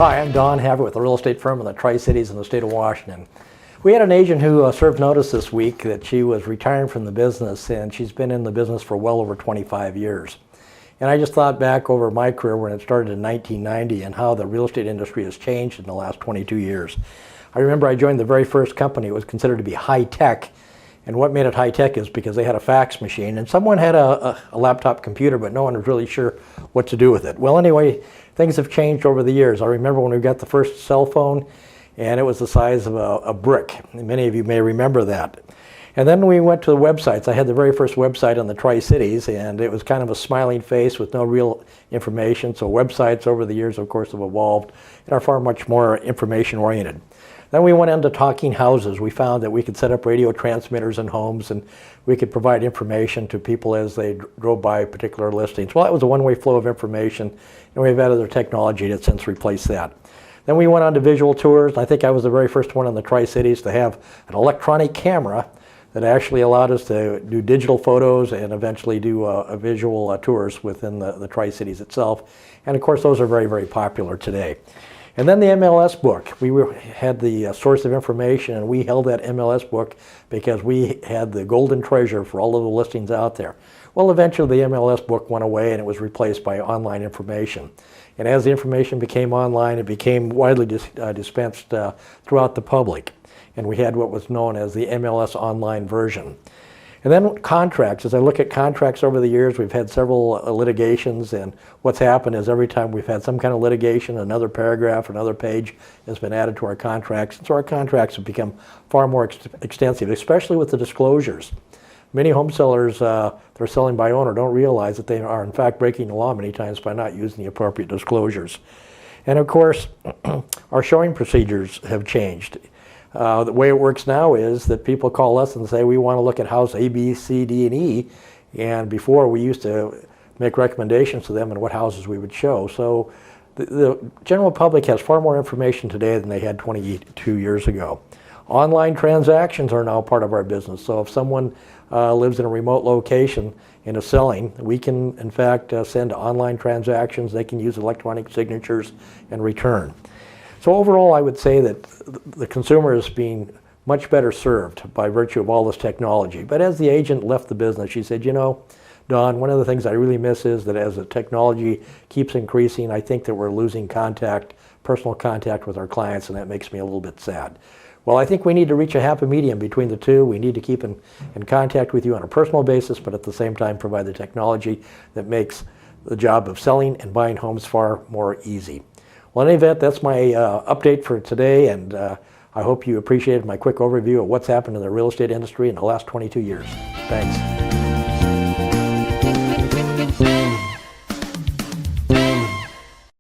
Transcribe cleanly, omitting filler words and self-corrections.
Hi, I'm Don Havre with a real estate firm in the Tri-Cities in the state of Washington. We had an agent who served notice this week that she was retiring from the business, and she's been in the business for well over 25 years. And I just thought back over my career when it started in 1990 and how the real estate industry has changed in the last 22 years. I remember I joined the very first company. It was considered to be high-tech. And what made it high-tech is because they had a fax machine, and someone had a laptop computer, but no one was really sure what to do with it. Well, anyway, things have changed over the years. I remember when we got the first cell phone, and it was the size of a brick. And many of you may remember that. And then we went to the websites. I had the very first website on the Tri-Cities, and it was kind of a smiling face with no real information. So websites over the years, of course, have evolved and are far much more information-oriented. Then we went into talking houses. We found that we could set up radio transmitters in homes, and we could provide information to people as they drove by particular listings. Well, that was a one-way flow of information, and we've had other technology that's since replaced that. Then we went on to visual tours. I think I was the very first one in the Tri-Cities to have an electronic camera that actually allowed us to do digital photos and eventually do visual tours within the Tri-Cities itself. And of course, those are very, very popular today. And then the MLS Book. We had the source of information, and we held that MLS Book because we had the golden treasure for all of the listings out there. Well, eventually the MLS Book went away and it was replaced by online information. And as the information became online, it became widely dispensed throughout the public. And we had what was known as the MLS Online version. And then contracts. As I look at contracts over the years, we've had several litigations, and what's happened is every time we've had some kind of litigation, another paragraph, another page has been added to our contracts. And so our contracts have become far more extensive, especially with the disclosures. Many home sellers that are selling by owner don't realize that they are in fact breaking the law many times by not using the appropriate disclosures. And of course, our showing procedures have changed. The way it works now is that people call us and say, we want to look at house A, B, C, D, and E. And before, we used to make recommendations to them on what houses we would show. So the general public has far more information today than they had 22 years ago. Online transactions are now part of our business. So if someone lives in a remote location and is selling, we can, in fact, send online transactions. They can use electronic signatures and return. So overall, I would say that the consumer is being much better served by virtue of all this technology. But as the agent left the business, she said, you know, Don, one of the things I really miss is that as the technology keeps increasing, I think that we're losing contact, personal contact with our clients, and that makes me a little bit sad. Well, I think we need to reach a happy medium between the two. We need to keep in contact with you on a personal basis, but at the same time provide the technology that makes the job of selling and buying homes far more easy. Well, in any event, that's my update for today, and I hope you appreciated my quick overview of what's happened in the real estate industry in the last 22 years. Thanks.